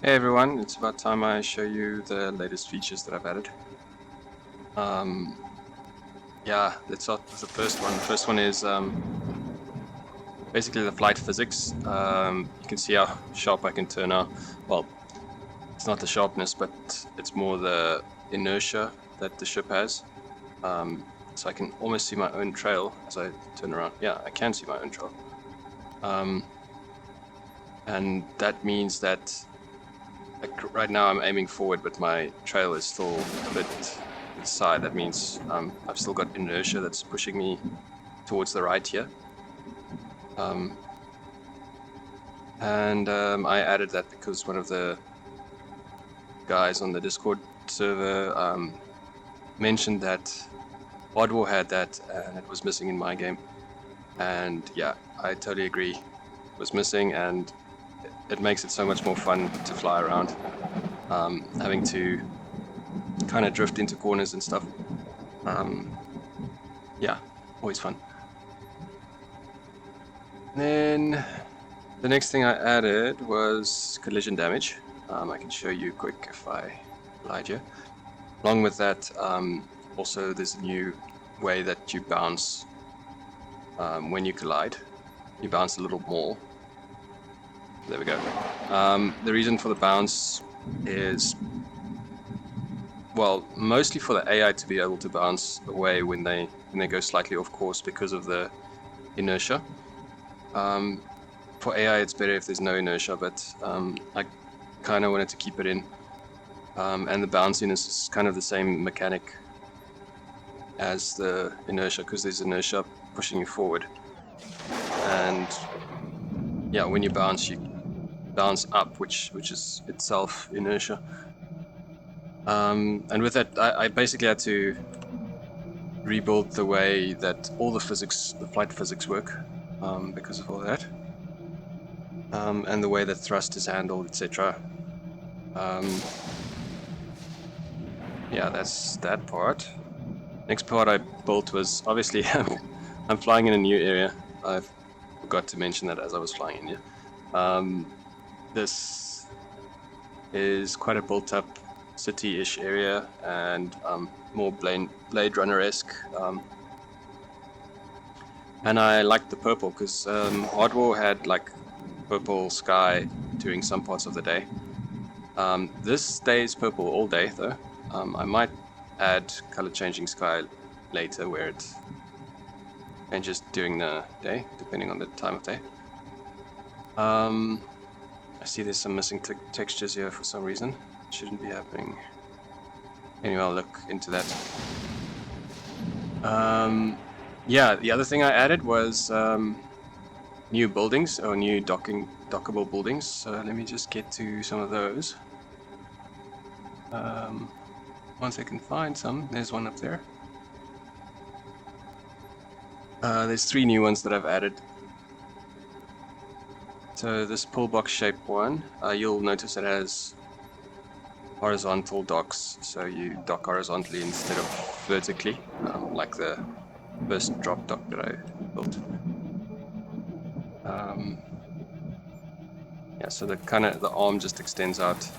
Hey everyone, it's about time I show you the latest features that I've added. Yeah, let's start with the first one. The first one is basically the flight physics. You can see how sharp I can turn out. Well, it's not the sharpness, but it's more the inertia that the ship has. So I can almost see my own trail as I turn around. Yeah, I can see my own trail. And that means that like right now I'm aiming forward, but my trail is still a bit to the side. That means I've still got inertia that's pushing me towards the right here. I added that because one of the guys on the Discord server mentioned that Hardwar had that and it was missing in my game. And yeah, I totally agree. It was missing, and it makes it so much more fun to fly around, having to kind of drift into corners and stuff. Yeah, always fun. Then the next thing I added was collision damage. I can show you quick if I lied here. Along with that, also there's a new way that you bounce when you collide. You bounce a little more. There we go. The reason for the bounce is, well, mostly for the AI to be able to bounce away when they go slightly off course because of the inertia. For AI, it's better if there's no inertia, but I kind of wanted to keep it in. And the bounciness is kind of the same mechanic as the inertia, because there's inertia pushing you forward. And yeah, when you bounce up, which is itself inertia. And with that, I basically had to rebuild the way that all the physics, the flight physics work, because of all that. And the way that thrust is handled, etc. Yeah, that's that part. Next part I built was, obviously, I'm flying in a new area. I forgot to mention that as I was flying in here. This is quite a built-up city-ish area, and more Blade Runner-esque. And I liked the purple because Hardwar had like purple sky during some parts of the day. This stays purple all day though. I might add color changing sky later where it changes during the day, depending on the time of day. I see there's some missing textures here for some reason. It shouldn't be happening. Anyway, I'll look into that. Yeah, the other thing I added was new buildings, or new dockable buildings. So let me just get to some of those. Once I can find some, there's one up there. There's 3 new ones that I've added. So this pull box shape one, you'll notice it has horizontal docks, so you dock horizontally instead of vertically, like the first drop dock that I built. Yeah, so the arm just extends out to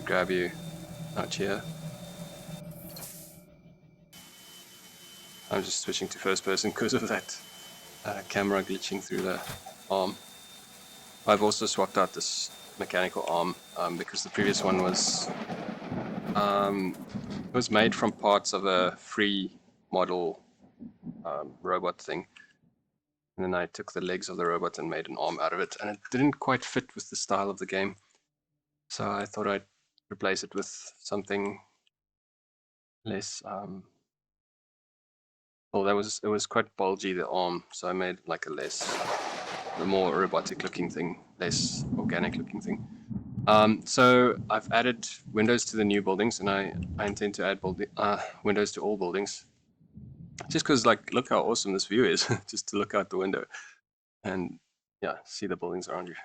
grab you out here. I'm just switching to first person because of that camera glitching through the arm. I've also swapped out this mechanical arm because the previous one was made from parts of a free model robot thing. And then I took the legs of the robot and made an arm out of it, and it didn't quite fit with the style of the game. So I thought I'd replace it with something less. Well, it was quite bulgy, the arm, so I made like the more robotic looking thing, less organic looking thing. So I've added windows to the new buildings, and I intend to add windows to all buildings. Just because, like, look how awesome this view is, just to look out the window and yeah, see the buildings around you.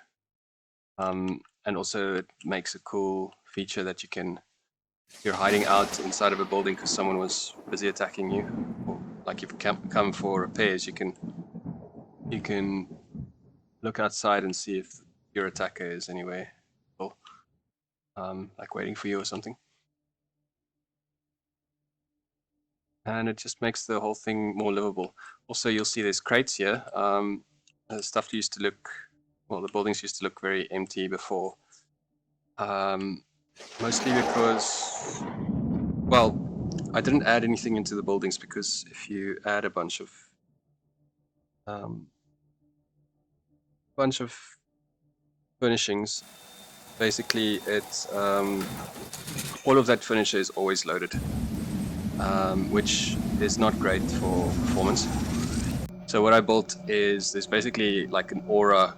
And also it makes a cool feature that you're hiding out inside of a building because someone was busy attacking you, or like if you come for repairs, you can look outside and see if your attacker is anywhere. Cool. like waiting for you or something. And it just makes the whole thing more livable. Also, you'll see there's crates here. The stuff used to look, well, the buildings used to look very empty before. Mostly because, well, I didn't add anything into the buildings because if you add a bunch of furnishings, basically it's all of that furniture is always loaded, which is not great for performance. So what I built is there's basically like an aura,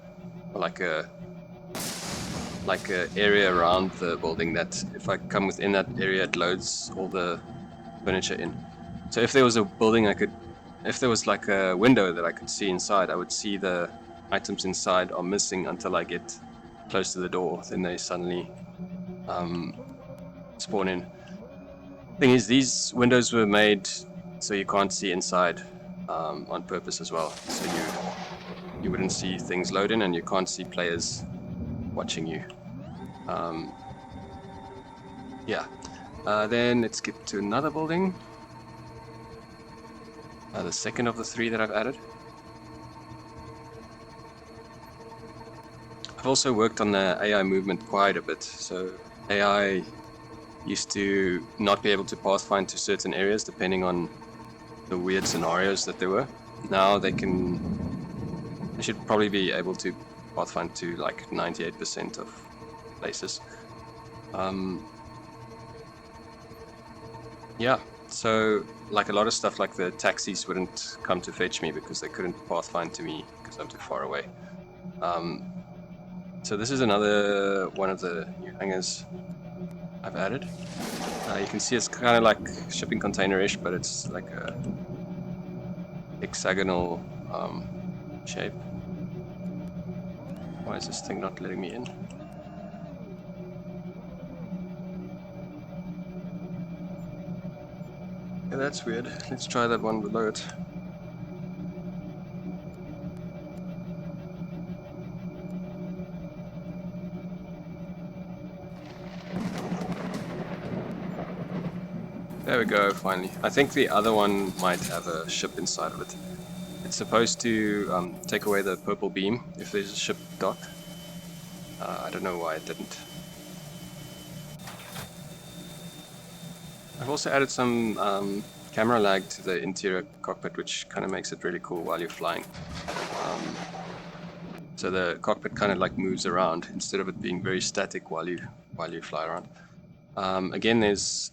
or like a area around the building that if I come within that area, it loads all the furniture in. So if there was a building if there was like a window that I could see inside, I would see the items inside are missing until I get close to the door. Then they suddenly spawn in. Thing is, these windows were made so you can't see inside on purpose as well. So you wouldn't see things load in, and you can't see players watching you. Yeah. Then let's get to another building. The second of the 3 that I've added. I've also worked on the AI movement quite a bit. So AI used to not be able to pathfind to certain areas depending on the weird scenarios that there were. Now they should probably be able to pathfind to like 98% of places. Yeah, so like a lot of stuff like the taxis wouldn't come to fetch me because they couldn't pathfind to me because I'm too far away. So this is another one of the new hangars I've added. You can see it's kind of like shipping container-ish, but it's like a hexagonal shape. Why is this thing not letting me in? Yeah, that's weird. Let's try that one below it. There we go, finally. I think the other one might have a ship inside of it. It's supposed to take away the purple beam if there's a ship docked. I don't know why it didn't. I've also added some camera lag to the interior cockpit, which kind of makes it really cool while you're flying. So the cockpit kind of like moves around instead of it being very static while you fly around. Again, there's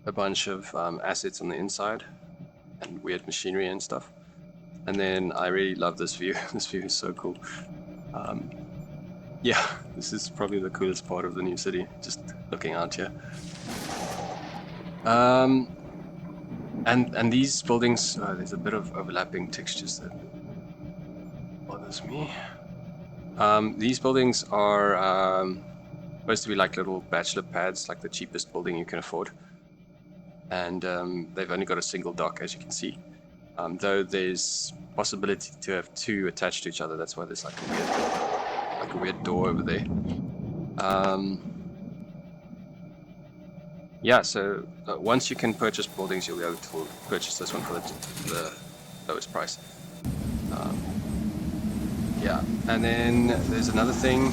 a bunch of assets on the inside and weird machinery and stuff. And then I really love this view. This view is so cool. Yeah, this is probably the coolest part of the new city, just looking out here. And these buildings, there's a bit of overlapping textures that bothers me. These buildings are supposed to be like little bachelor pads, like the cheapest building you can afford. And they've only got a single dock, as you can see. Though there's possibility to have 2 attached to each other. That's why there's like a weird door over there. Yeah, so once you can purchase buildings, you'll be able to purchase this one for the lowest price. Yeah, and then there's another thing,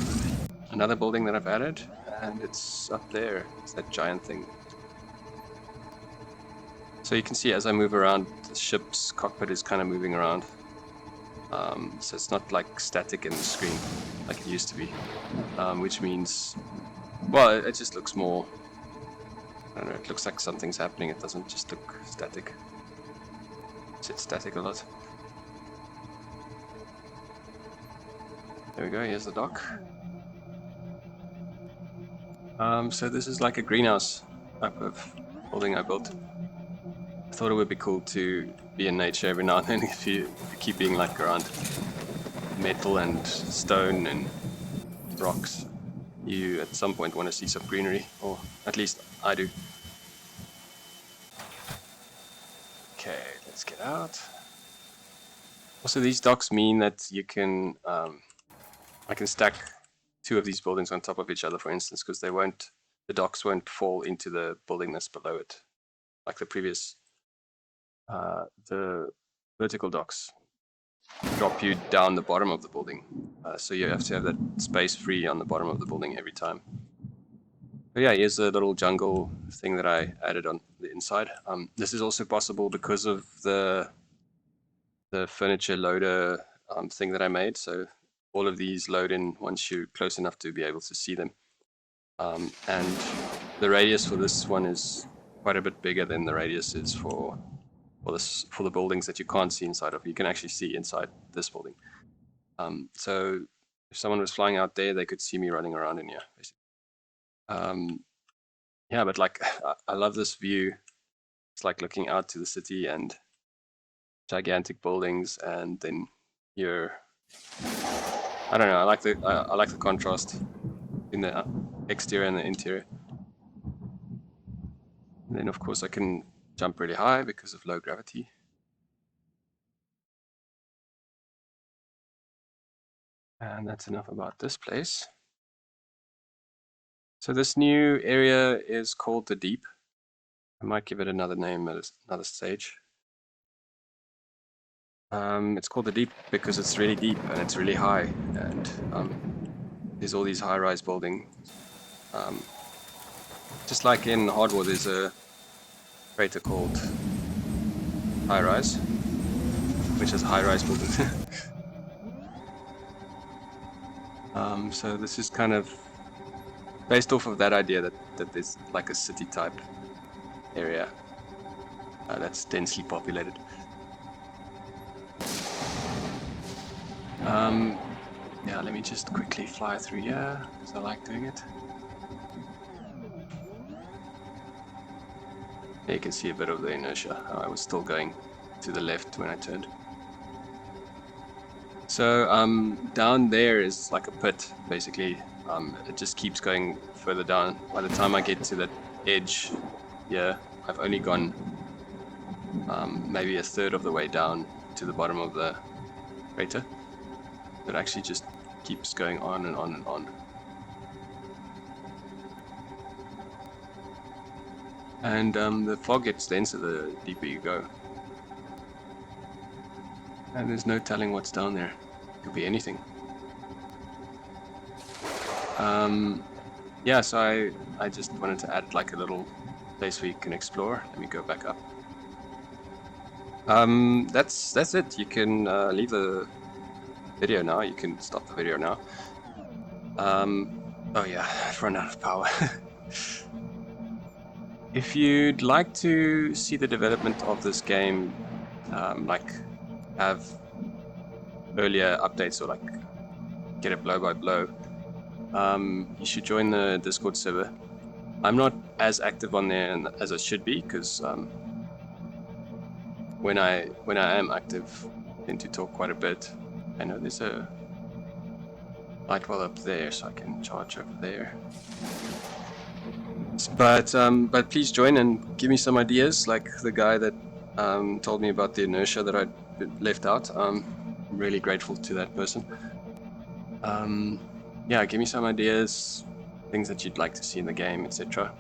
another building that I've added, and it's up there. It's that giant thing. So you can see as I move around, the ship's cockpit is kind of moving around. So it's not like static in the screen like it used to be, which means, well, it just looks more, I don't know, it looks like something's happening. It doesn't just look static. It's static a lot. There we go, here's the dock. So this is like a greenhouse type of building I built. I thought it would be cool to be in nature every now and then if you keep being like around metal and stone and rocks. You at some point want to see some greenery, or at least I do. Okay, let's get out. Also, these docks mean that you can, I can stack two of these buildings on top of each other, for instance, because the docks won't fall into the building that's below it, like the previous, the vertical docks drop you down the bottom of the building. So you have to have that space free on the bottom of the building every time. But yeah, here's a little jungle thing that I added on the inside. This is also possible because of the furniture loader thing that I made. So all of these load in once you're close enough to be able to see them. And the radius for this one is quite a bit bigger than the radius is for the buildings that you can't see inside of. You can actually see inside this building. So if someone was flying out there, they could see me running around in here, basically. Yeah, but like I love this view. It's like looking out to the city and gigantic buildings, and then you're, I don't know, I like the contrast in the exterior and the interior. And then of course I can jump really high because of low gravity. And that's enough about this place. So this new area is called the Deep. I might give it another name at another stage. It's called the Deep because it's really deep and it's really high, and there's all these high-rise buildings. Just like in Hardwar, there's a crater called High Rise, which has high-rise buildings. So this is kind of based off of that idea that there's like a city-type area that's densely populated. Yeah, let me just quickly fly through here because I like doing it. There you can see a bit of the inertia. I was still going to the left when I turned. So down there is like a pit, basically. It just keeps going further down. By the time I get to that edge here, I've only gone maybe a third of the way down to the bottom of the crater. It actually just keeps going on and on and on. And the fog gets denser the deeper you go. And there's no telling what's down there. It could be anything. Yeah, so I just wanted to add like a little place where you can explore. Let me go back up. That's it. You can leave the video now. You can stop the video now. Oh yeah, I've run out of power. If you'd like to see the development of this game, like have earlier updates or like get it blow by blow, you should join the Discord server. I'm not as active on there as I should be because when I am active, I tend to talk quite a bit. I know there's a light well up there, so I can charge over there. But please join and give me some ideas, like the guy that told me about the inertia that I left out. I'm really grateful to that person. Yeah, give me some ideas, things that you'd like to see in the game, etc.